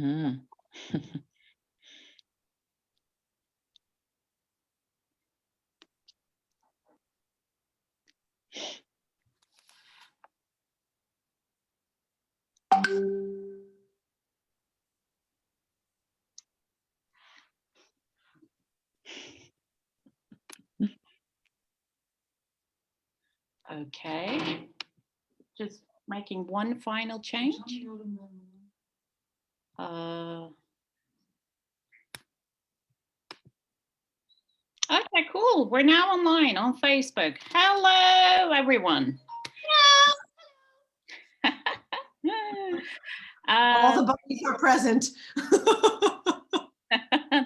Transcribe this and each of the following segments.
Mm. Okay, just making one final change. Okay, cool. We're now online on Facebook. Hello, everyone. All the bunnies are present.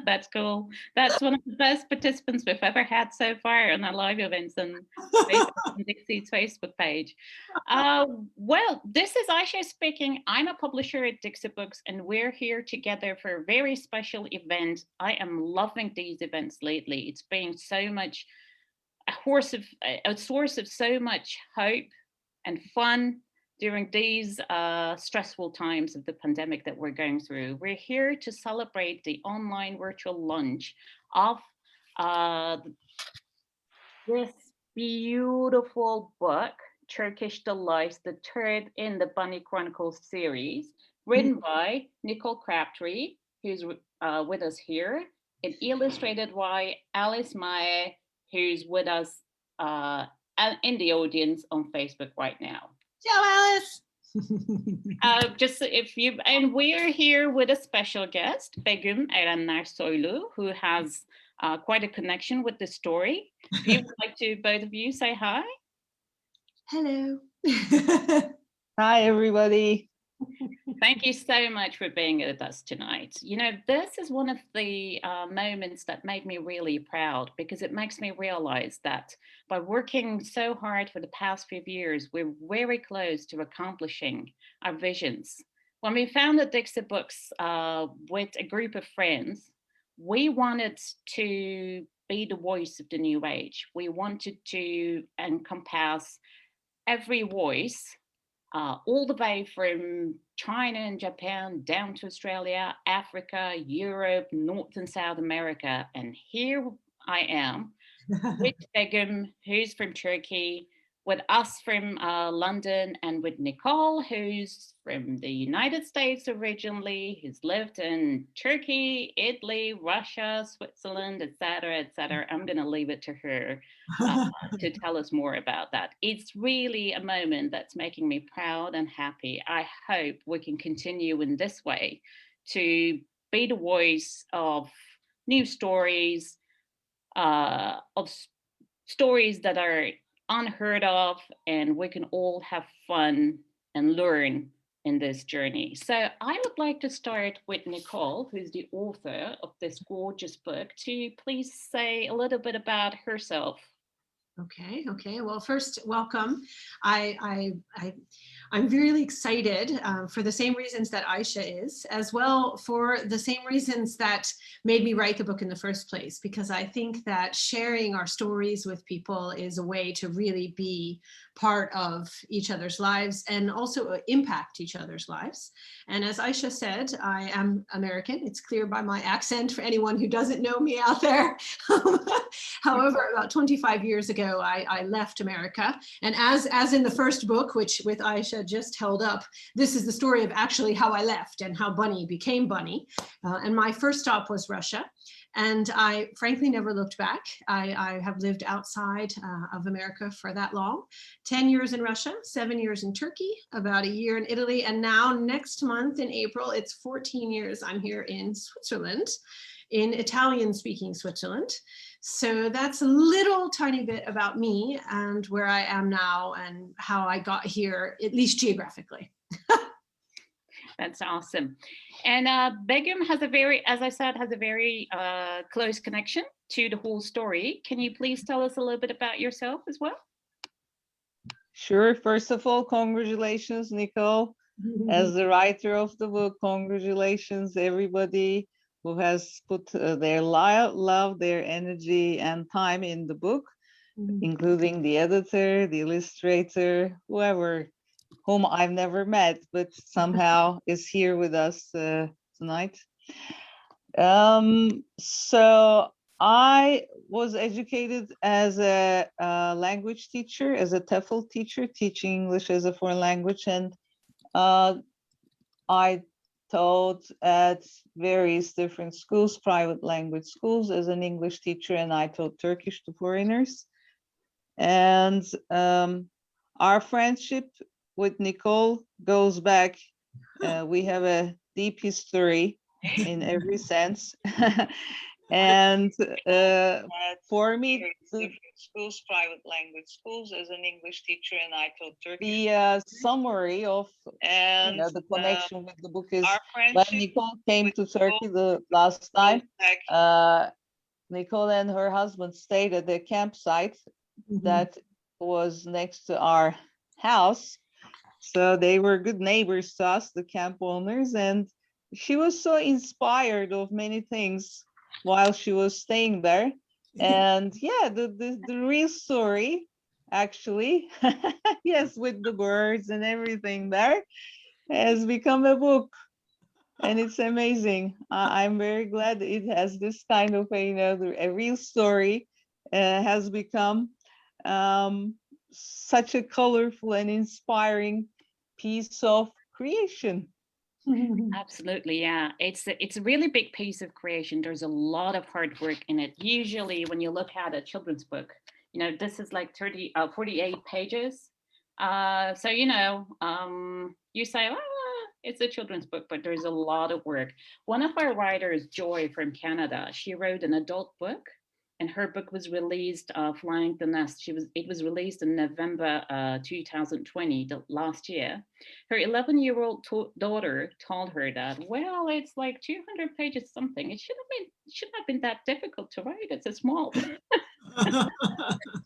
That's cool. That's one of the best participants we've ever had so far on our live events on Dixi's Facebook page. Well, this is Ayse speaking. I'm a publisher at Dixi Books, and we're here together for a very special event. I am loving these events lately. It's been so much a source of so much hope and fun during these stressful times of the pandemic that we're going through. We're here to celebrate the online virtual launch of this beautiful book, Turkish Delights, the third in the Bunny Chronicles series, written by Nicole Crabtree, who's with us here, and illustrated by Alice Mae, who's with us in the audience on Facebook right now. Ciao, Alice. And we're here with a special guest, Begum Erenler, who has quite a connection with the story. If you would like to, both of you, say hi. Hello. Hi, everybody. Thank you so much for being with us tonight. You know, this is one of the moments that made me really proud, because it makes me realize that by working so hard for the past few years, we're very close to accomplishing our visions. When we founded Dixi Books with a group of friends, we wanted to be the voice of the new age. We wanted to encompass every voice, all the way from China and Japan down to Australia, Africa, Europe, North and South America. And here I am with Begum, who's from Turkey, with us from London, and with Nicole, who's from the United States originally, who's lived in Turkey, Italy, Russia, Switzerland, etc., etc. I'm going to leave it to her to tell us more about that. It's really a moment that's making me proud and happy. I hope we can continue in this way to be the voice of new stories, of stories that are unheard of, and we can all have fun and learn in this journey. So I would like to start with Nicole, who's the author of this gorgeous book, to please say a little bit about herself. Okay. Well, first, welcome. I'm really excited for the same reasons that Ayse is, as well for the same reasons that made me write the book in the first place, because I think that sharing our stories with people is a way to really be part of each other's lives and also impact each other's lives. And as Ayse said, I am American. It's clear by my accent for anyone who doesn't know me out there. However, about 25 years ago, I left America. And as in the first book, which with Ayse just held up, this is the story of actually how I left and how Bunny became Bunny. And my first stop was Russia. And I frankly never looked back. I have lived outside of America for that long. 10 years in Russia, 7 years in Turkey, about a year in Italy. And now next month in April, it's 14 years I'm here in Switzerland, in Italian-speaking Switzerland. So that's a little tiny bit about me and where I am now and how I got here, at least geographically. That's awesome. And Begum has a very, as I said, has a very close connection to the whole story. Can you please tell us a little bit about yourself as well? Sure. First of all, congratulations, Nicole. As the writer of the book, congratulations, everybody who has put their love, their energy and time in the book, including the editor, the illustrator, whoever, whom I've never met, but somehow is here with us tonight. So I was educated as a language teacher, as a TEFL teacher, teaching English as a foreign language, and I taught at various different schools, private language schools, as an English teacher, and I taught Turkish to foreigners. And our friendship with Nicole goes back. We have a deep history in every sense. And for me, the schools, private language schools, as an English teacher, and I taught Turkish. The summary of the connection with the book is when Nicole came to Turkey the last time. Nicole and her husband stayed at the campsite that was next to our house. So they were good neighbors to us, the camp owners, and she was so inspired of many things while she was staying there. And yeah, the real story, actually, yes, with the birds and everything there, has become a book. And it's amazing. I'm very glad it has this kind of a real story has become such a colorful and inspiring piece of creation. Absolutely, yeah. It's a really big piece of creation. There's a lot of hard work in it. Usually when you look at a children's book, this is like 48 pages. So, you say, it's a children's book, but there's a lot of work. One of our writers, Joy from Canada, she wrote an adult book, and her book was released, Flying the Nest. It was released in November 2020, last year. Her 11-year-old daughter told her that, well, it's like 200 pages something. It shouldn't have been that difficult to write. It's a small book.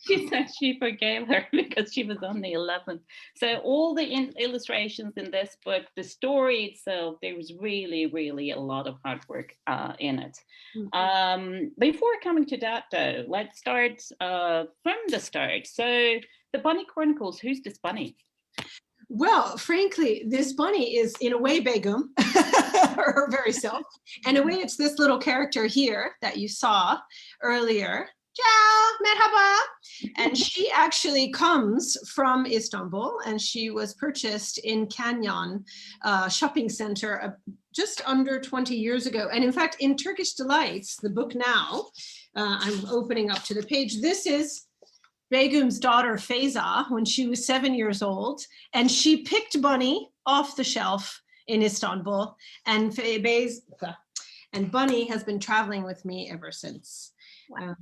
She said she forgave her because she was only 11. So all the illustrations in this book, the story itself, there was really, really a lot of hard work in it. Before coming to that, though, let's start from the start. So the Bunny Chronicles, who's this bunny? Well, frankly, this bunny is in a way Begum, her very self. In a way, it's this little character here that you saw earlier. Ciao, merhaba. And she actually comes from Istanbul, and she was purchased in Canyon shopping center just under 20 years ago. And in fact, in Turkish Delights, the book now, I'm opening up to the page. This is Begum's daughter Feyza when she was 7 years old, and she picked Bunny off the shelf in Istanbul, and Bunny has been traveling with me ever since. Wow.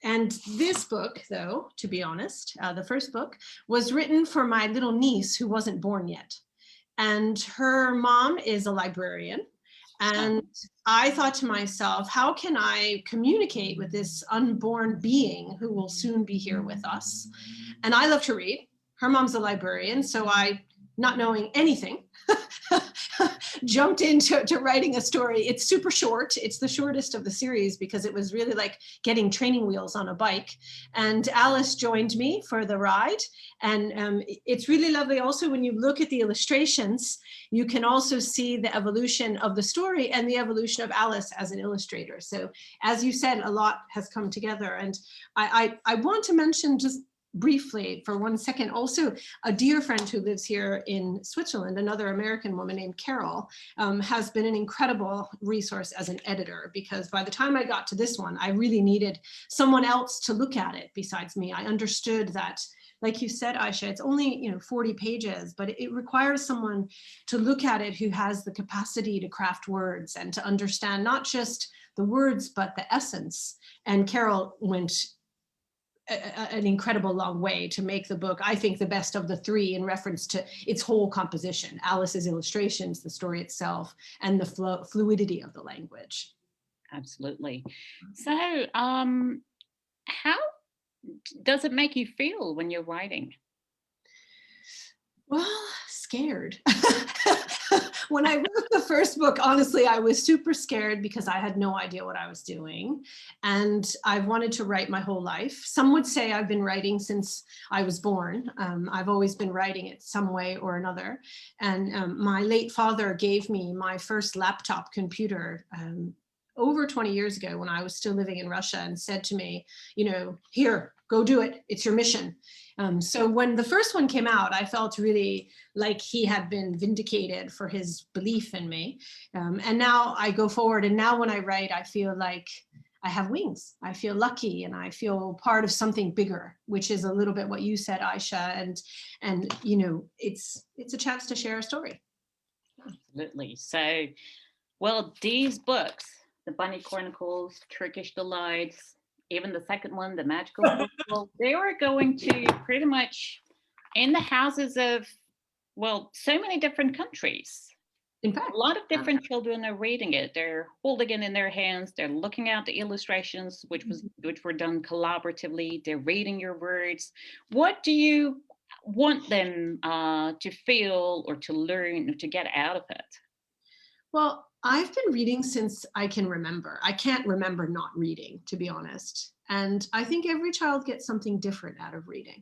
And this book, though, to be honest, the first book was written for my little niece who wasn't born yet. And her mom is a librarian. And I thought to myself, how can I communicate with this unborn being who will soon be here with us? And I love to read. Her mom's a librarian, so I, not knowing anything, jumped into writing a story. It's super short. It's the shortest of the series because it was really like getting training wheels on a bike. And Alice joined me for the ride. And it's really lovely. Also, when you look at the illustrations, you can also see the evolution of the story and the evolution of Alice as an illustrator. So as you said, a lot has come together. And I want to mention just briefly for 1 second, also a dear friend who lives here in Switzerland, another American woman named Carol, has been an incredible resource as an editor, because by the time I got to this one, I really needed someone else to look at it besides me. I understood that, like you said, Ayse, it's only 40 pages, but it requires someone to look at it who has the capacity to craft words and to understand not just the words, but the essence. And Carol went an incredible long way to make the book, I think, the best of the three in reference to its whole composition, Alice's illustrations, the story itself, and the fluidity of the language. Absolutely. So how does it make you feel when you're writing? Well, scared. When I wrote the first book, honestly, I was super scared because I had no idea what I was doing. And I've wanted to write my whole life. Some would say I've been writing since I was born. I've always been writing it some way or another. And my late father gave me my first laptop computer over 20 years ago when I was still living in Russia, and said to me, you know, here, go do it. It's your mission. So when the first one came out, I felt really like he had been vindicated for his belief in me. And now I go forward, and now when I write, I feel like I have wings. I feel lucky, and I feel part of something bigger, which is a little bit what you said, Ayse. And you know, it's a chance to share a story. Absolutely. So, well, these books, the Bunny Chronicles, Turkish Delights, even the second one, the Magical Book, they were going to pretty much in the houses of, well, so many different countries. In fact, A lot of different children are reading it. They're holding it in their hands. They're looking at the illustrations, which were done collaboratively. They're reading your words. What do you want them to feel or to learn or to get out of it? well, I've been reading since I can remember. I can't remember not reading, to be honest. And I think every child gets something different out of reading.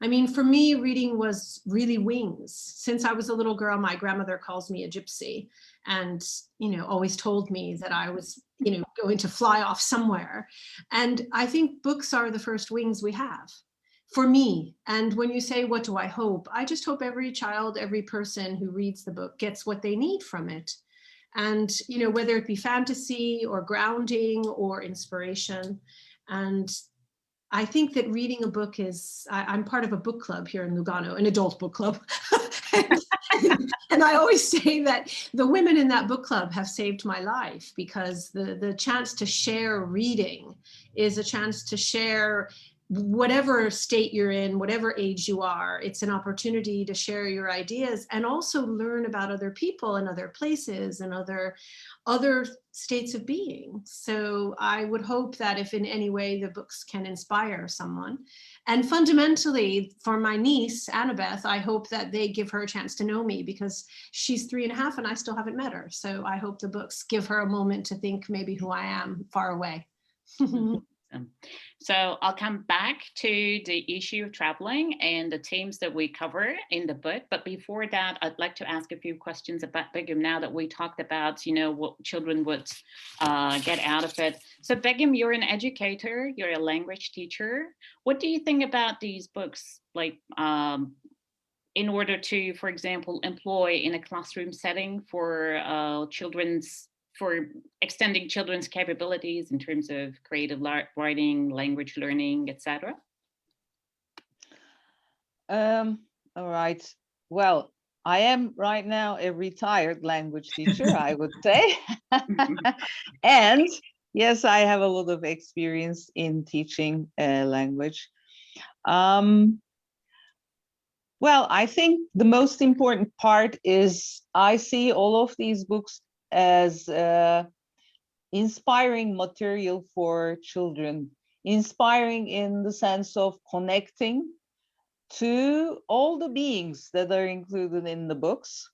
I mean, for me, reading was really wings. Since I was a little girl, my grandmother calls me a gypsy, and, you know, always told me that I was, you know, going to fly off somewhere. And I think books are the first wings we have for me. And when you say, what do I hope? I just hope every child, every person who reads the book gets what they need from it. And, you know, whether it be fantasy or grounding or inspiration. And I think that reading a book is, I'm part of a book club here in Lugano, an adult book club. And I always say that the women in that book club have saved my life, because the chance to share reading is a chance to share whatever state you're in, whatever age you are. It's an opportunity to share your ideas and also learn about other people and other places and other states of being. So I would hope that if in any way the books can inspire someone. And fundamentally, for my niece, Annabeth, I hope that they give her a chance to know me, because she's 3.5 and I still haven't met her. So I hope the books give her a moment to think maybe who I am far away. So I'll come back to the issue of traveling and the themes that we cover in the book. But before that, I'd like to ask a few questions about Begum, now that we talked about, you know, what children would get out of it. So Begum, you're an educator, you're a language teacher. What do you think about these books, like in order to, for example, employ in a classroom setting for for extending children's capabilities in terms of creative writing, language learning, etc.? All right. Well, I am right now a retired language teacher, I would say. And yes, I have a lot of experience in teaching language. Well, I think the most important part is I see all of these books as inspiring material for children, inspiring in the sense of connecting to all the beings that are included in the books.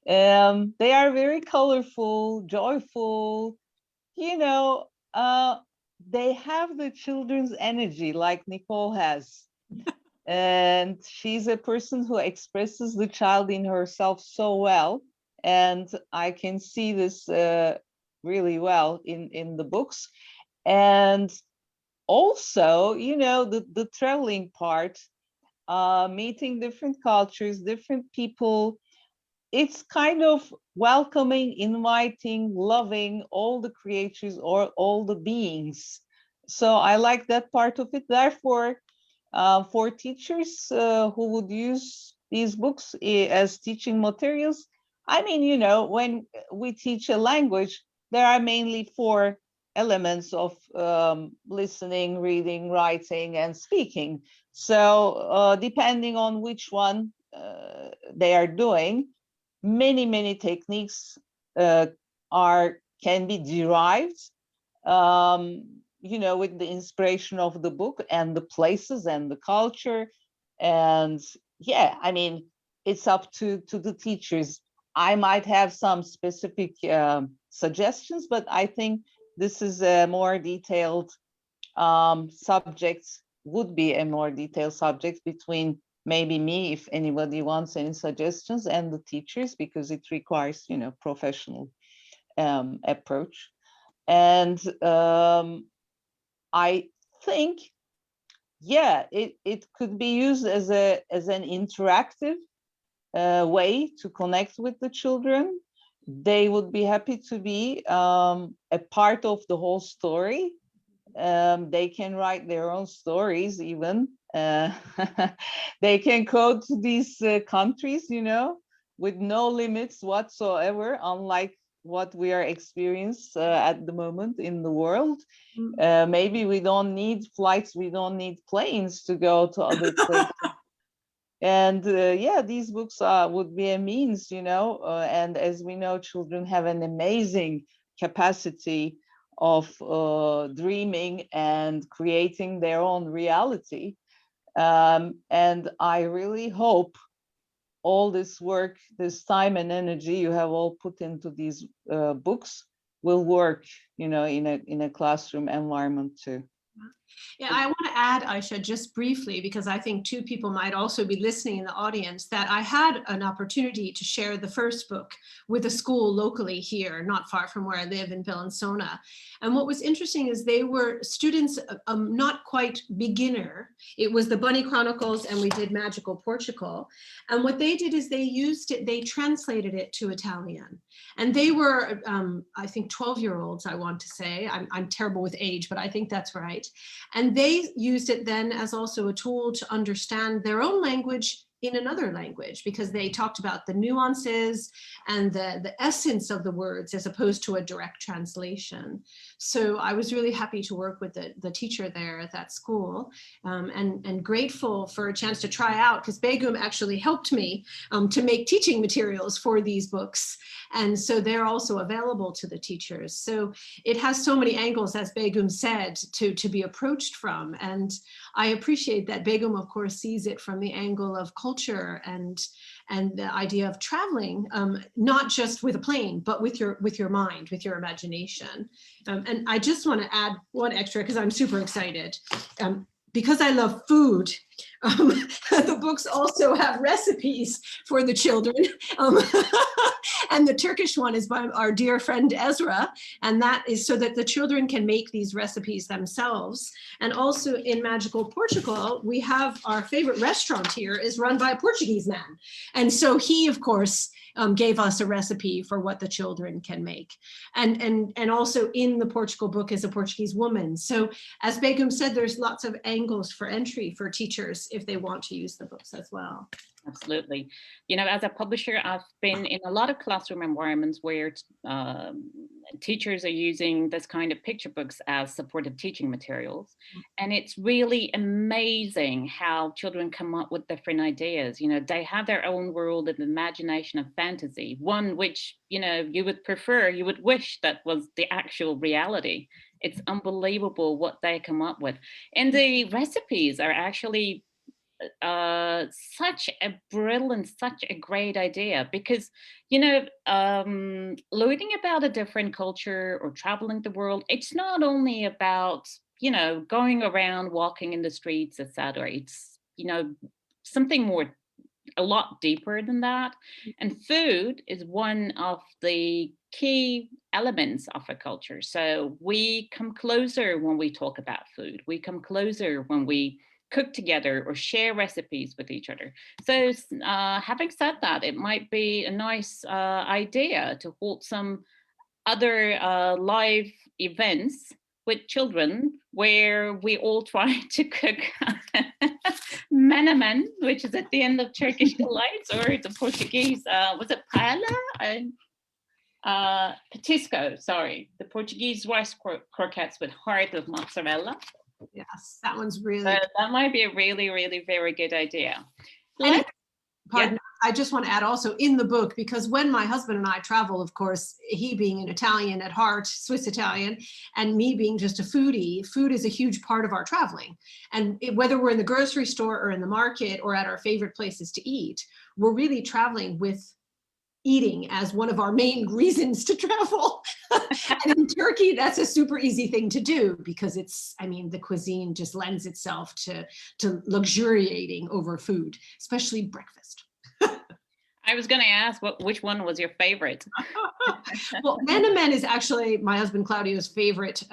They are very colorful, joyful, you know, they have the children's energy like Nicole has. And she's a person who expresses the child in herself so well. And I can see this really well in the books. And also, you know, the traveling part, meeting different cultures, different people, it's kind of welcoming, inviting, loving all the creatures or all the beings. So I like that part of it. Therefore, for teachers who would use these books as teaching materials, I mean, you know, when we teach a language, there are mainly 4 elements of listening, reading, writing, and speaking. So depending on which one they are doing, many techniques can be derived, you know, with the inspiration of the book and the places and the culture. And yeah, I mean, it's up to the teachers. I might have some specific suggestions, but I think this is a more detailed subject, would be a more detailed subject between maybe me, if anybody wants any suggestions, and the teachers, because it requires, you know, professional approach. And I think, yeah, it could be used as an interactive way to connect with the children. They would be happy to be a part of the whole story. They can write their own stories even. They can go to these countries, you know, with no limits whatsoever, unlike what we are experiencing at the moment in the world. Maybe we don't need flights, we don't need planes to go to other places. And yeah, these books would be a means, you know, and as we know, children have an amazing capacity of dreaming and creating their own reality. And I really hope all this work, this time and energy you have all put into these books will work, you know, in a classroom environment too. Yeah, I want to add, Ayse, just briefly, because I think two people might also be listening in the audience, that I had an opportunity to share the first book with a school locally here, not far from where I live in Bellinzona. And what was interesting is they were students, not quite beginner. It was the Bunny Chronicles, and we did Magical Portugal. And what they did is they used it, they translated it to Italian. And they were, I think, 12-year-olds, I want to say. I'm terrible with age, but I think that's right. And they used it then as also a tool to understand their own language in another language, because they talked about the nuances and the essence of the words as opposed to a direct translation. So I was really happy to work with the teacher there at that school, and grateful for a chance to try out, because Begum actually helped me to make teaching materials for these books. And so they're also available to the teachers. So it has so many angles, as Begum said, to be approached from. And I appreciate that Begum, of course, sees it from the angle of culture and the idea of traveling, not just with a plane, but with your mind, with your imagination. And I just want to add one extra, because I'm super excited. Because I love food, the books also have recipes for the children. And the Turkish one is by our dear friend Ezra, and that is so that the children can make these recipes themselves. And also in Magical Portugal, we have our favorite restaurant here is run by a Portuguese man. And so he, of course, gave us a recipe for what the children can make. And also in the Portugal book is a Portuguese woman. So as Begum said, there's lots of angles for entry for teachers if they want to use the books as well. Absolutely. You know, as a publisher, I've been in a lot of classroom environments where teachers are using this kind of picture books as supportive teaching materials. And it's really amazing how children come up with different ideas. You know, they have their own world of imagination and fantasy, one which, you know, you would prefer, you would wish that was the actual reality. It's unbelievable what they come up with. And the recipes are actually such a brilliant, such a great idea, because, you know, learning about a different culture or traveling the world, it's not only about, you know, going around walking in the streets, etc. It's, you know, something more, a lot deeper than that. And food is one of the key elements of a culture. So we come closer when we talk about food. We come closer when we cook together or share recipes with each other. So having said that, it might be a nice idea to hold some other live events with children where we all try to cook menemen, which is at the end of Turkish Delights, or the Portuguese, was it paella? Petisco, sorry, the Portuguese rice croquettes with heart of mozzarella. Yes, that one's really. That might be a really, really very good idea. Pardon, I just want to add also in the book, because when my husband and I travel, of course, he being an Italian at heart, Swiss Italian, and me being just a foodie, food is a huge part of our traveling. And whether we're in the grocery store or in the market or at our favorite places to eat, we're really traveling with eating as one of our main reasons to travel. And in Turkey, that's a super easy thing to do because it's, I mean, the cuisine just lends itself to luxuriating over food, especially breakfast. I was going to ask which one was your favorite? Well, menemen is actually my husband Claudio's favorite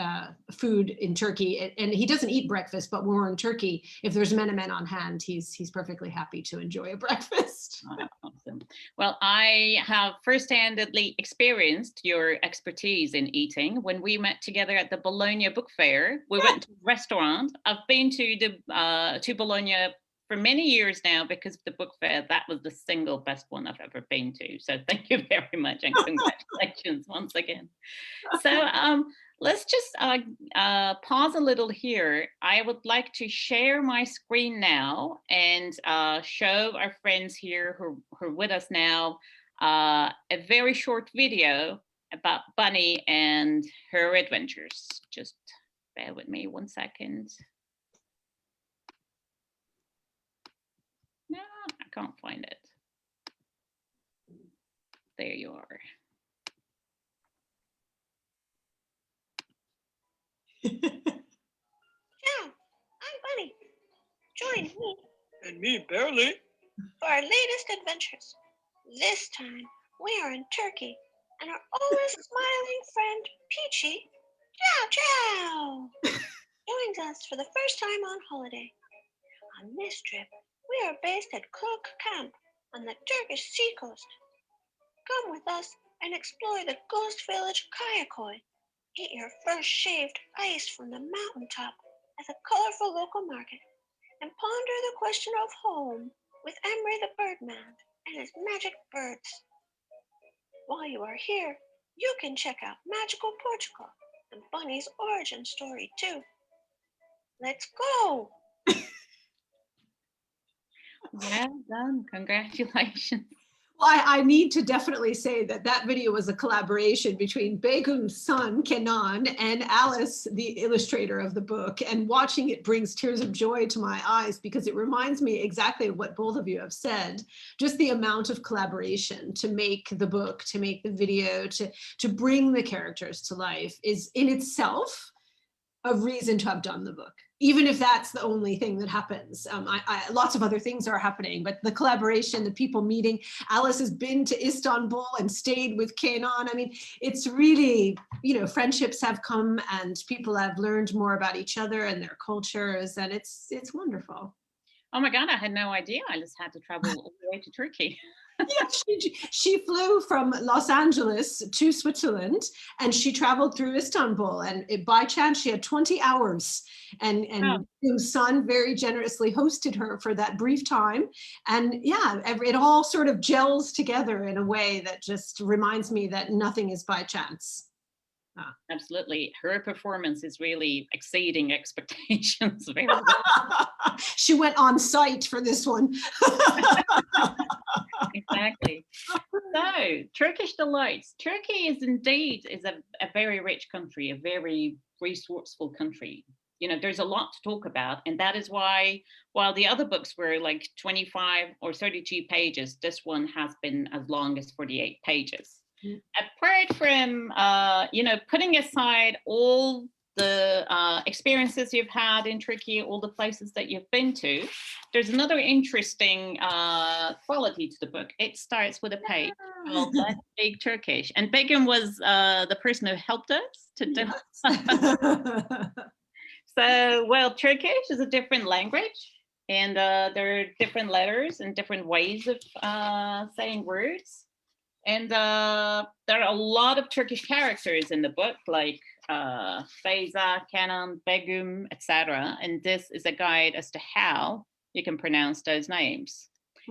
food in Turkey, and he doesn't eat breakfast, but when we're in Turkey, if there's menemen on hand, he's perfectly happy to enjoy a breakfast. Oh, awesome. Well, I have first-handedly experienced your expertise in eating. When we met together at the Bologna Book Fair, we went to a restaurant. I've been to Bologna for many years now because of the book fair. That was the single best one I've ever been to. So thank you very much and congratulations once again. So let's just pause a little here. I would like to share my screen now and show our friends here who are with us now a very short video about Bunny and her adventures. Just bear with me 1 second. No, I can't find it. There you are. Ciao, I'm Bunny. Join me And me, barely. for our latest adventures. This time, we are in Turkey, and our always smiling friend, Peachy, Ciao Ciao, joins us for the first time on holiday. On this trip, we are based at Kök Camp on the Turkish seacoast. Come with us and explore the ghost village Kayakoy. Eat your first shaved ice from the mountaintop at the colorful local market, and ponder the question of home with Emery the Birdman and his magic birds. While you are here, you can check out Magical Portugal and Bunny's origin story too. Let's go! Well done. Congratulations. Well, I need to definitely say that video was a collaboration between Begum's son, Kenan, and Alice, the illustrator of the book. And watching it brings tears of joy to my eyes because it reminds me exactly of what both of you have said. Just the amount of collaboration to make the book, to make the video, to bring the characters to life is in itself a reason to have done the book, even if that's the only thing that happens. Lots of other things are happening, but the collaboration, the people meeting. Alice has been to Istanbul and stayed with Kenan. I mean, it's really, you know, friendships have come and people have learned more about each other and their cultures, and it's wonderful. Oh my God, I had no idea. I just had to travel all the way to Turkey. Yeah, she flew from Los Angeles to Switzerland and she traveled through Istanbul, and by chance she had 20 hours and Begum's son very generously hosted her for that brief time. And yeah, it all sort of gels together in a way that just reminds me that nothing is by chance. Absolutely. Her performance is really exceeding expectations. Very well. She went on site for this one. Exactly. So, Turkish Delights. Turkey is indeed a very rich country, a very resourceful country. You know, there's a lot to talk about, and that is why, while the other books were like 25 or 32 pages, this one has been as long as 48 pages. Apart from, you know, putting aside all the experiences you've had in Turkey, all the places that you've been to, there's another interesting quality to the book. It starts with a page called Let's Speak Turkish. And Begum was the person who helped us to do it. So, well, Turkish is a different language, and there are different letters and different ways of saying words. And there are a lot of Turkish characters in the book, like Feyza, Kenan, Begum, etc. And this is a guide as to how you can pronounce those names.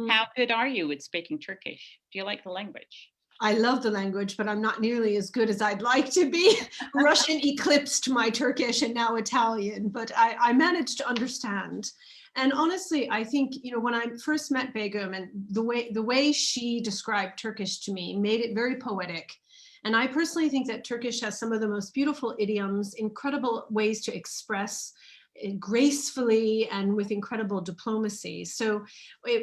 How good are you with speaking Turkish? Do you like the language? I love the language, but I'm not nearly as good as I'd like to be. Russian eclipsed my Turkish and now Italian, but I managed to understand. And honestly, I think, you know, when I first met Begum and the way she described Turkish to me made it very poetic. And I personally think that Turkish has some of the most beautiful idioms, incredible ways to express gracefully and with incredible diplomacy. So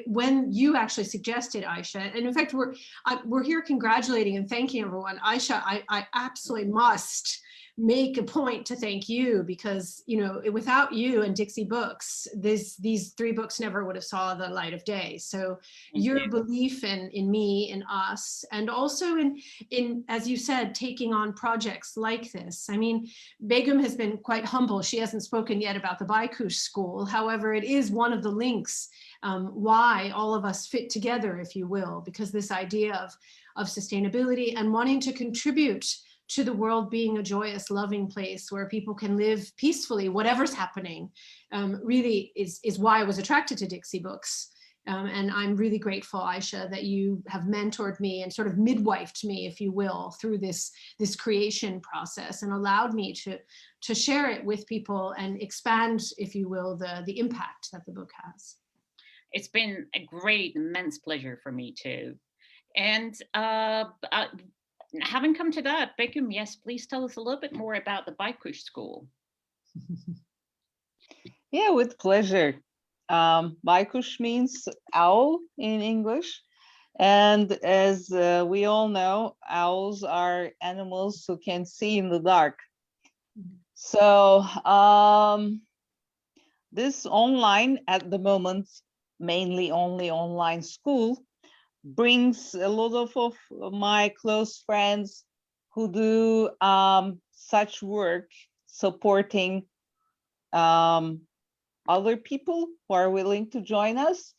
when you actually suggested, Ayse, and in fact, we're here congratulating and thanking everyone. Ayse, I absolutely must make a point to thank you, because, you know, without you and Dixi Books, these 3 books never would have saw the light of day. So your belief in me, in us, and also in, as you said, taking on projects like this. I mean, Begum has been quite humble. She hasn't spoken yet about the Baykush school. However, it is one of the links why all of us fit together, if you will, because this idea of sustainability and wanting to contribute to the world being a joyous, loving place where people can live peacefully, whatever's happening, really is why I was attracted to Dixi Books. And I'm really grateful, Ayse, that you have mentored me and sort of midwifed me, if you will, through this creation process, and allowed me to share it with people and expand, if you will, the impact that the book has. It's been a great, immense pleasure for me too. And having come to that, Begum, yes, please tell us a little bit more about the Baykush school. Yeah, with pleasure. Baykush means owl in English. And as we all know, owls are animals who can see in the dark. So this online, at the moment, mainly only online school, brings a lot of my close friends who do such work, supporting other people who are willing to join us,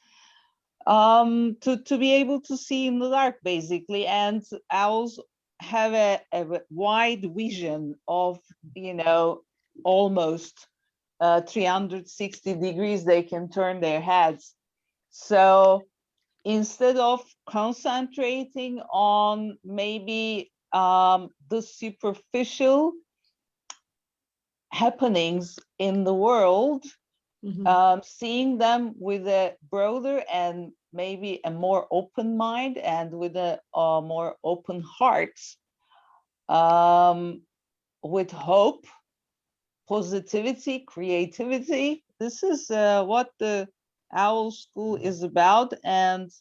to be able to see in the dark, basically. And owls have a wide vision of, you know, almost 360 degrees they can turn their heads. So instead of concentrating on maybe the superficial happenings in the world, seeing them with a broader and maybe a more open mind and with a more open heart, with hope, positivity, creativity. This is what the Owl School is about. And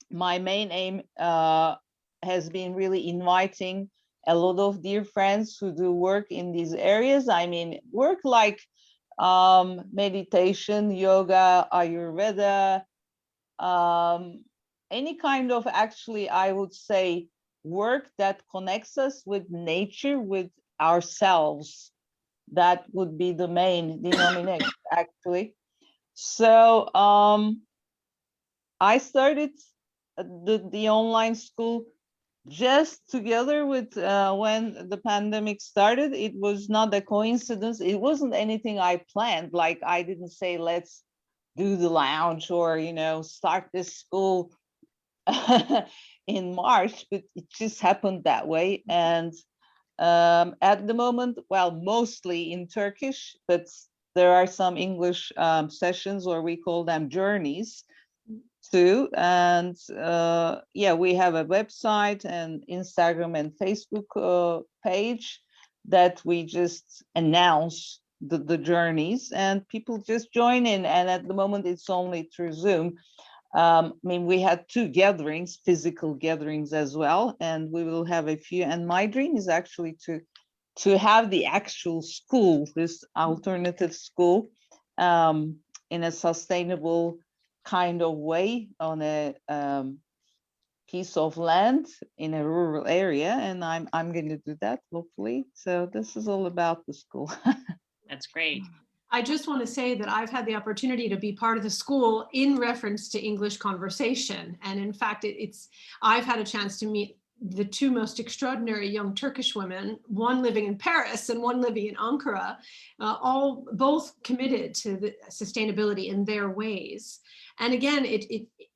my main aim has been really inviting a lot of dear friends who do work in these areas. I mean, work like meditation, yoga, Ayurveda, any kind of, actually, I would say, work that connects us with nature, with ourselves. That would be the main denomination, actually. So I started the online school just together with when the pandemic started. It was not a coincidence. It wasn't anything I planned. Like, I didn't say, let's do the lounge or, you know, start this school in March, but it just happened that way. And at the moment, well, mostly in Turkish, but there are some English sessions, or we call them journeys too. And yeah, we have a website and Instagram and Facebook page that we just announce the journeys, and people just join in. And at the moment, it's only through Zoom. I mean, we had 2 gatherings, physical gatherings as well, and we will have a few. And my dream is actually to have the actual school, this alternative school, in a sustainable kind of way, on a piece of land in a rural area. And I'm going to do that, hopefully. So this is all about the school. That's great. I just want to say that I've had the opportunity to be part of the school in reference to English conversation. And in fact, I've had a chance to meet the 2 most extraordinary young Turkish women, one living in Paris and one living in Ankara, both committed to the sustainability in their ways. And again,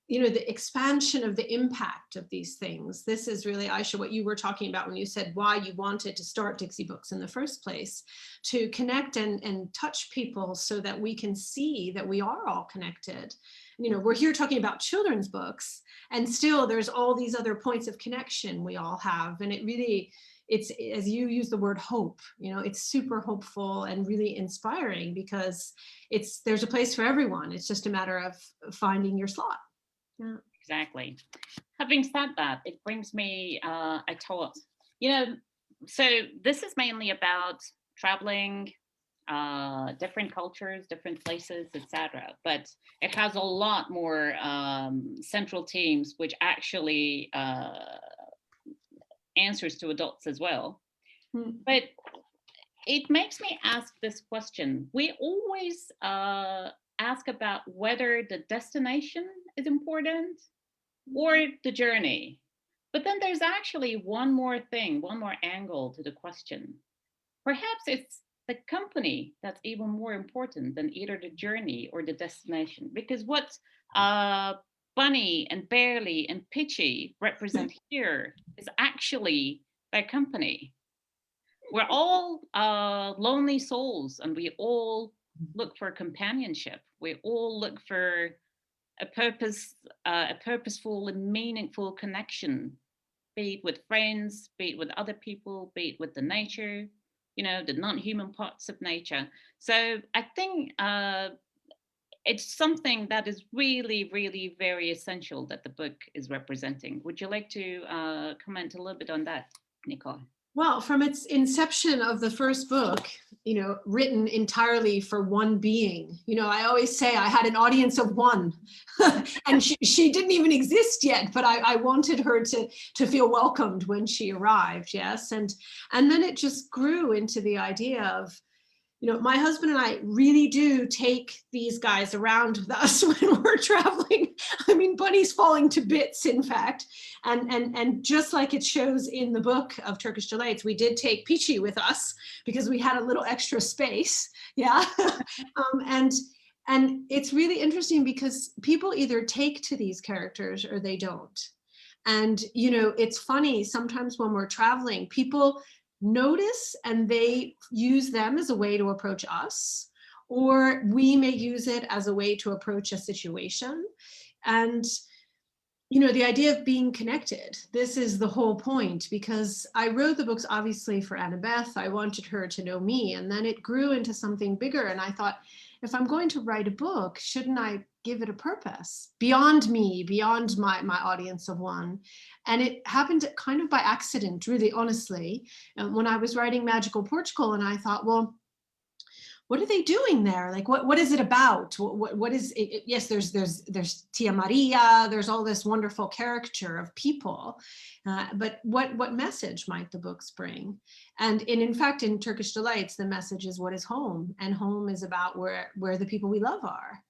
you know, the expansion of the impact of these things. This is really, Ayse, what you were talking about when you said why you wanted to start Dixi Books in the first place, to connect and touch people so that we can see that we are all connected. You know, we're here talking about children's books, and still there's all these other points of connection we all have. And it really, it's, as you use the word hope, you know, it's super hopeful and really inspiring because there's a place for everyone. It's just a matter of finding your slot. Yeah. Exactly. Having said that, it brings me a thought. You know, so this is mainly about traveling, different cultures, different places, etc. But it has a lot more central themes, which actually answers to adults as well. But it makes me ask this question. We always ask about whether the destination is important or the journey. But then there's actually one more thing, one more angle to the question. Perhaps it's the company that's even more important than either the journey or the destination. Because what Bunny and Barely and Pitchy represent here is actually their company. We're all lonely souls, and we all look for companionship. We all look for a purposeful and meaningful connection, be it with friends, be it with other people, be it with the nature, you know, the non-human parts of nature. So I think it's something that is really, really very essential that the book is representing. Would you like to comment a little bit on that, Nicole? Well, from its inception of the first book, you know, written entirely for one being, you know, I always say I had an audience of one and she didn't even exist yet, but I wanted her to feel welcomed when she arrived. Yes. And then it just grew into the idea of, you know, my husband and I really do take these guys around with us when we're traveling. I mean, Bunny's falling to bits, in fact. And just like it shows in the book of Turkish Delights, we did take Peachy with us because we had a little extra space. Yeah. And it's really interesting because people either take to these characters or they don't. And, you know, it's funny, sometimes when we're traveling, people notice and they use them as a way to approach us, or we may use it as a way to approach a situation. And, you know, the idea of being connected, this is the whole point, because I wrote the books obviously for Annabeth. I wanted her to know me, and then it grew into something bigger. And I thought, if I'm going to write a book, shouldn't I give it a purpose beyond me, beyond my audience of one? And it happened kind of by accident, really, honestly, when I was writing Magical Portugal, and I thought, well, what are they doing there? Like, what is it about? What is it? Yes, there's Tia Maria, there's all this wonderful caricature of people, but what message might the books bring? And in fact, in Turkish Delights, the message is what is home, and home is about where the people we love are.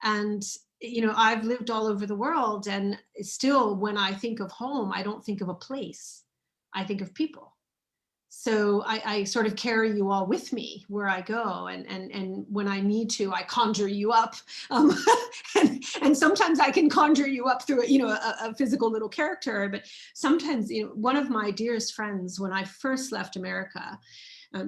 And, you know, I've lived all over the world, and still when I think of home, I don't think of a place, I think of people. So I sort of carry you all with me where I go, and when I need to, I conjure you up, and sometimes I can conjure you up through a physical little character. But sometimes, you know, one of my dearest friends, when I first left America,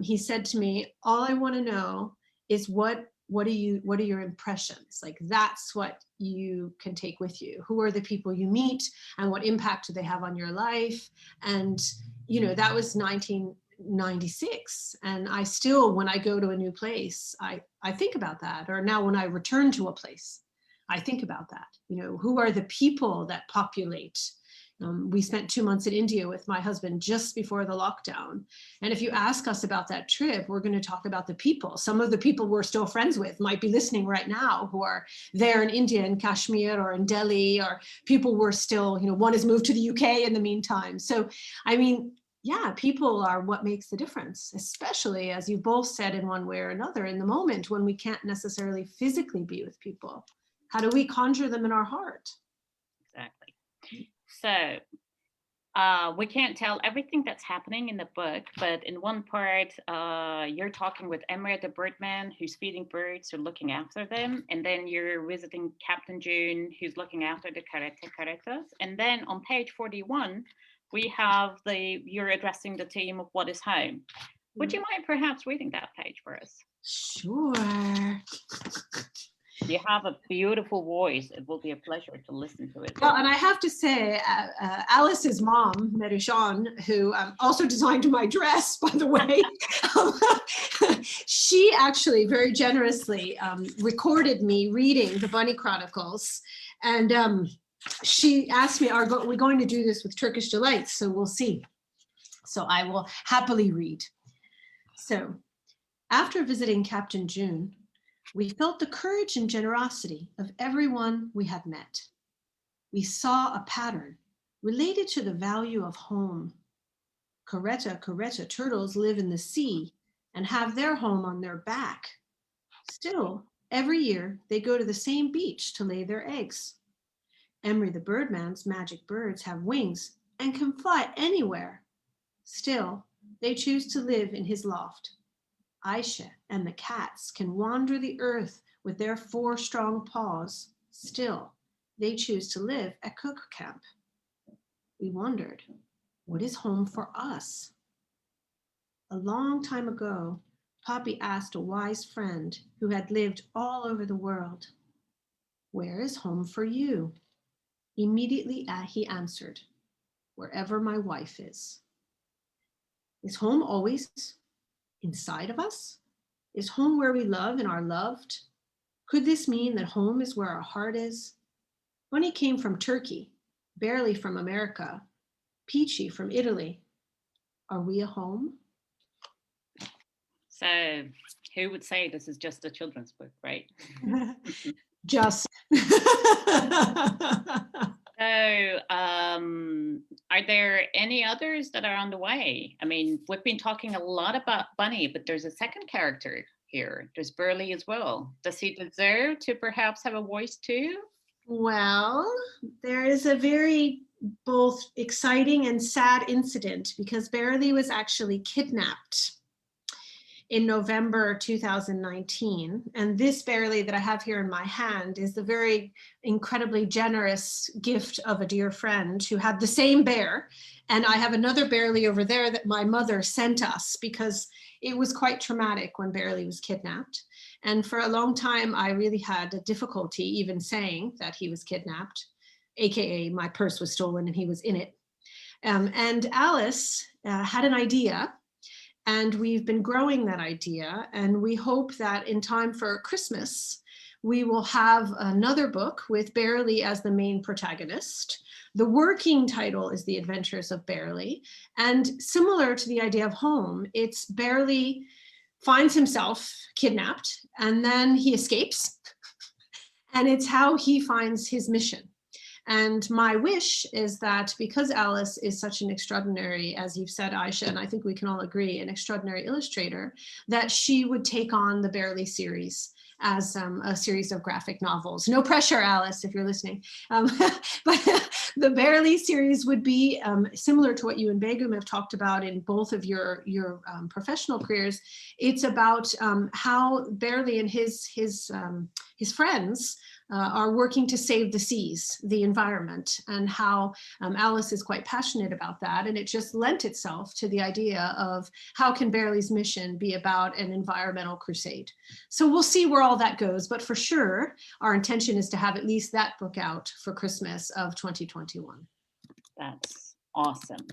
he said to me, "All I want to know is what are your impressions? Like, that's what you can take with you. Who are the people you meet, and what impact do they have on your life?" And you know, that was 1996. And I still, when I go to a new place, I think about that. Or now when I return to a place, I think about that. You know, who are the people that populate? We spent 2 months in India with my husband just before the lockdown. And if you ask us about that trip, we're going to talk about the people. Some of the people we're still friends with might be listening right now, who are there in India, in Kashmir, or in Delhi, or people we're still, you know, one has moved to the UK in the meantime. So, I mean, yeah, people are what makes the difference, especially, as you both said in one way or another, in the moment when we can't necessarily physically be with people. How do we conjure them in our heart? Exactly. So we can't tell everything that's happening in the book, but in one part, you're talking with Emre the birdman, who's feeding birds or looking after them. And then you're visiting Captain June, who's looking after the caretas. And then on page 41, we have you're addressing the theme of what is home. Would you mind perhaps reading that page for us? Sure. You have a beautiful voice. It will be a pleasure to listen to it. Well, and I have to say, Alice's mom, Merishan, who also designed my dress, by the way, she actually very generously recorded me reading the Bunny Chronicles. And she asked me, are we going to do this with Turkish Delights? So we'll see. So I will happily read. So after visiting Captain June, we felt the courage and generosity of everyone we had met. We saw a pattern related to the value of home. Caretta turtles live in the sea and have their home on their back. Still, every year they go to the same beach to lay their eggs. Emery the Birdman's magic birds have wings and can fly anywhere. Still, they choose to live in his loft. Ayse and the cats can wander the earth with their 4 strong paws. Still, they choose to live at cook camp. We wondered, what is home for us? A long time ago, Poppy asked a wise friend who had lived all over the world, where is home for you? Immediately he answered, wherever my wife is. Is home always inside of us? Is home where we love and are loved? Could this mean that home is where our heart is? Bunny came from Turkey, Barely from America, Peachy from Italy. Are we a home? So who would say this is just a children's book, right? Just. So are there any others that are on the way? I mean, we've been talking a lot about Bunny, but there's a second character here. There's Burley as well. Does he deserve to perhaps have a voice too? Well, there is a very both exciting and sad incident because Burley was actually kidnapped in November 2019. And this Burley that I have here in my hand is the very incredibly generous gift of a dear friend who had the same bear. And I have another Burley over there that my mother sent us because it was quite traumatic when Burley was kidnapped. And for a long time, I really had a difficulty even saying that he was kidnapped, AKA my purse was stolen and he was in it. And Alice had an idea, and we've been growing that idea. And we hope that in time for Christmas, we will have another book with Burley as the main protagonist. The working title is The Adventures of Burley. And similar to the idea of home, it's Burley finds himself kidnapped and then he escapes. And it's how he finds his mission. And my wish is that because Alice is such an extraordinary, as you've said, Ayse, and I think we can all agree, an extraordinary illustrator, that she would take on the Burley series as a series of graphic novels. No pressure, Alice, if you're listening. But the Burley series would be similar to what you and Begum have talked about in both of your professional careers. It's about how Burley and his friends are working to save the seas, the environment, and how Alice is quite passionate about that. And it just lent itself to the idea of how can Burley's mission be about an environmental crusade. So we'll see where all that goes, but for sure, our intention is to have at least that book out for Christmas of 2021. That's awesome.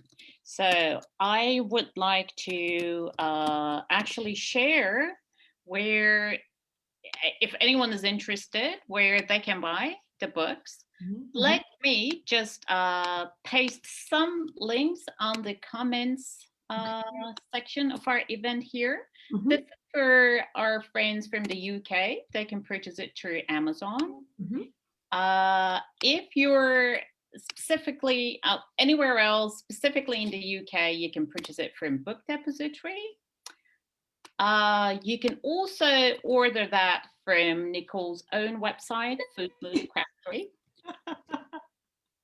So I would like to actually share where, if anyone is interested, where they can buy the books. Mm-hmm. Let me just paste some links on the comments section of our event here. Mm-hmm. This is for our friends from the UK. They can purchase it through Amazon. Mm-hmm. If you're specifically anywhere else, specifically in the UK, you can purchase it from Book Depository. You can also order that from Nicole's own website, FOODMood Craftery.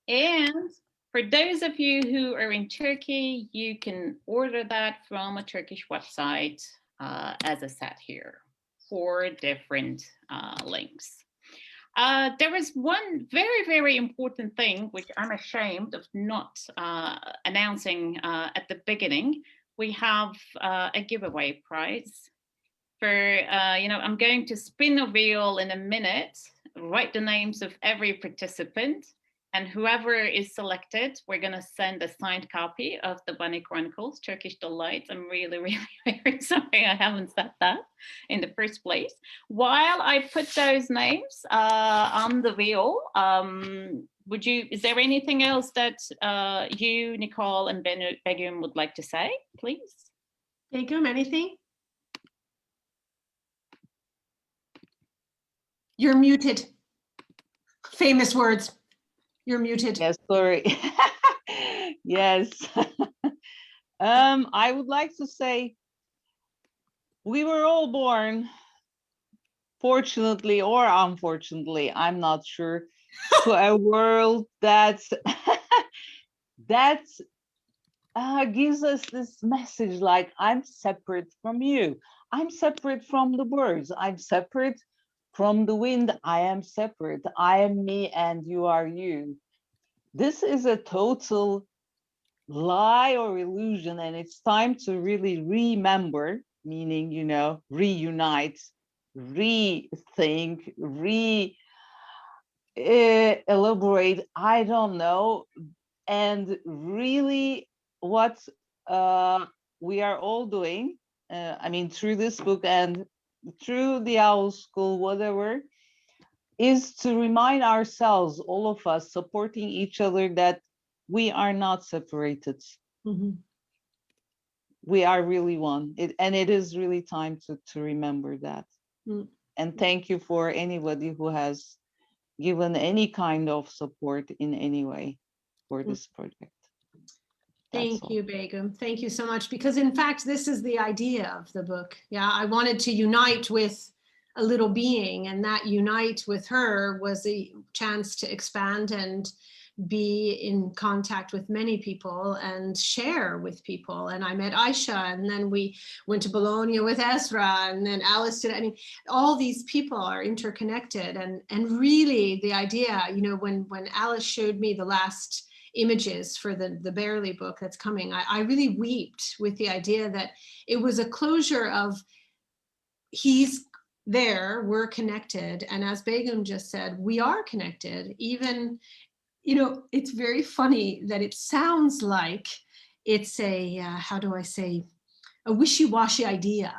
And for those of you who are in Turkey, you can order that from a Turkish website, as I said here, 4 different links. There is one very, very important thing, which I'm ashamed of not announcing at the beginning. We have a giveaway prize for, I'm going to spin a wheel in a minute, write the names of every participant, and whoever is selected, we're going to send a signed copy of the Bunny Chronicles, Turkish Delights. I'm really, really very sorry I haven't said that in the first place. While I put those names on the wheel, is there anything else that you, Nicole, and Begum would like to say, please? Begum, anything? You're muted. Famous words. You're muted. Yes, sorry. Yes. I would like to say we were all born, fortunately or unfortunately, I'm not sure, to a world that gives us this message like, I'm separate from you. I'm separate from the birds. I'm separate from the wind. I am separate. I am me and you are you. This is a total lie or illusion, and it's time to really remember, meaning, reunite, rethink, elaborate, I don't know, and really what we are all doing, through this book and through the Owl School, whatever, is to remind ourselves, all of us, supporting each other, that we are not separated. Mm-hmm. We are really one. It is really time to remember that. Mm. And thank you for anybody who has given any kind of support in any way for this project. Thank you, Begum. Thank you so much. Because in fact, this is the idea of the book. Yeah, I wanted to unite with a little being, and that unite with her was a chance to expand and be in contact with many people and share with people. And I met Ayse, and then we went to Bologna with Ezra, and then Alice did. I mean, all these people are interconnected. And really the idea, when Alice showed me the last images for the Barely book that's coming, I really wept with the idea that it was a closure of, he's there, we're connected. And as Begum just said, we are connected. Even, it's very funny that it sounds like it's a, how do I say, a wishy-washy idea.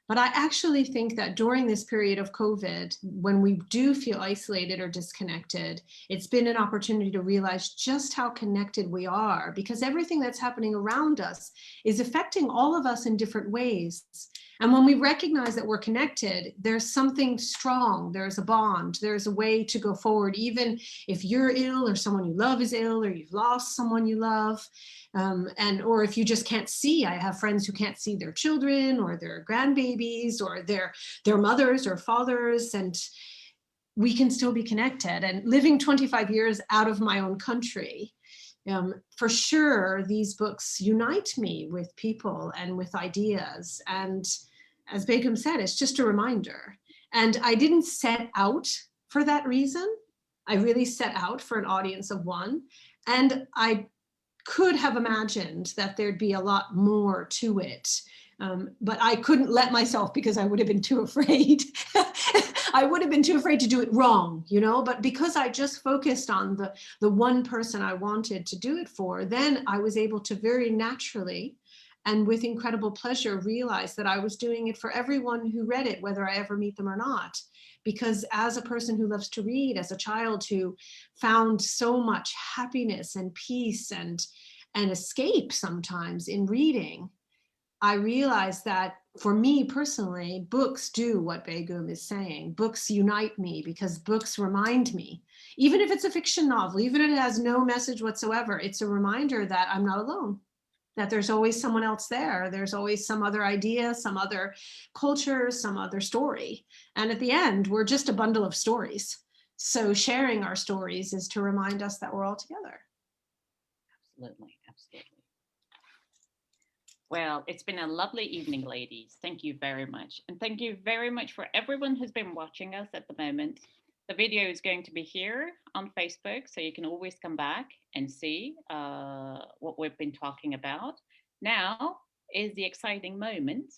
But I actually think that during this period of COVID, when we do feel isolated or disconnected, it's been an opportunity to realize just how connected we are, because everything that's happening around us is affecting all of us in different ways. And when we recognize that we're connected, there's something strong, there's a bond, there's a way to go forward, even if you're ill or someone you love is ill or you've lost someone you love. Or if you just can't see, I have friends who can't see their children or their grandbabies or their mothers or fathers, and we can still be connected. And living 25 years out of my own country, for sure, these books unite me with people and with ideas. And as Begum said, it's just a reminder. And I didn't set out for that reason. I really set out for an audience of one. And I could have imagined that there'd be a lot more to it. But I couldn't let myself, because I would have been too afraid. I would have been too afraid to do it wrong, but because I just focused on the one person I wanted to do it for, then I was able to very naturally and with incredible pleasure realize that I was doing it for everyone who read it, whether I ever meet them or not. Because as a person who loves to read, as a child who found so much happiness and peace and escape sometimes in reading, I realized that for me personally, books do what Begum is saying. Books unite me because books remind me, even if it's a fiction novel, even if it has no message whatsoever, it's a reminder that I'm not alone, that there's always someone else there. There's always some other idea, some other culture, some other story. And at the end, we're just a bundle of stories. So sharing our stories is to remind us that we're all together. Absolutely, absolutely. Well, it's been a lovely evening, ladies. Thank you very much. And thank you very much for everyone who's been watching us at the moment. The video is going to be here on Facebook, so you can always come back and see what we've been talking about. Now is the exciting moment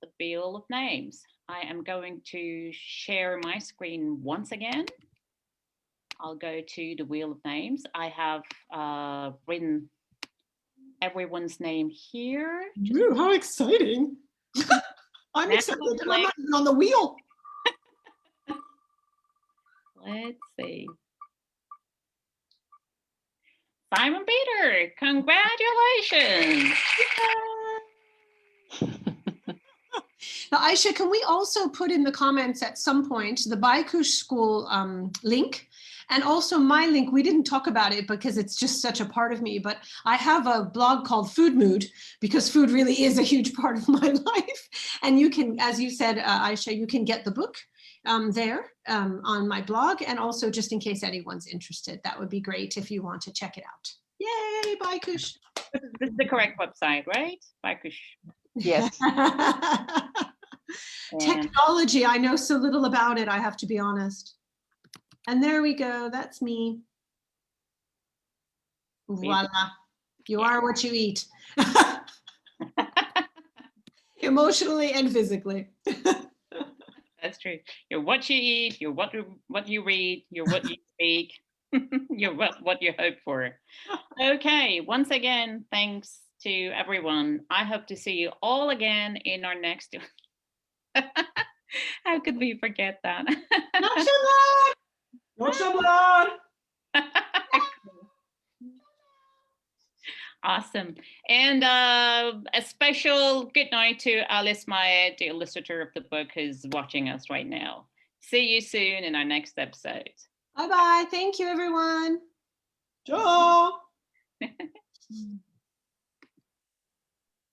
the Wheel of Names. I am going to share my screen once again. I'll go to the Wheel of Names. I have written everyone's name here. Ooh, how exciting. I'm Now excited. I'm like- not even on the wheel. Let's see. Simon Peter, congratulations. Now, Ayse, can we also put in the comments at some point the Baykush School link, and also my link? We didn't talk about it because it's just such a part of me, but I have a blog called FOODMood because food really is a huge part of my life. And you can, as you said, Ayse, you can get the book there on my blog, and also just in case anyone's interested, that would be great if you want to check it out. Yay, Baykush. This is the correct website, right? Baykush. Yes. Technology, I know so little about it, I have to be honest. And there we go, that's me. Voila, you are what you eat. Emotionally and physically. That's true. You're what you eat, you're what you read, you're what you speak, you're what you hope for. Okay, once again, thanks to everyone. I hope to see you all again in our next. How could we forget that? Awesome. And a special good night to Alice Maya, the illustrator of the book, who's watching us right now. See you soon in our next episode. Bye-bye, thank you everyone. Ciao.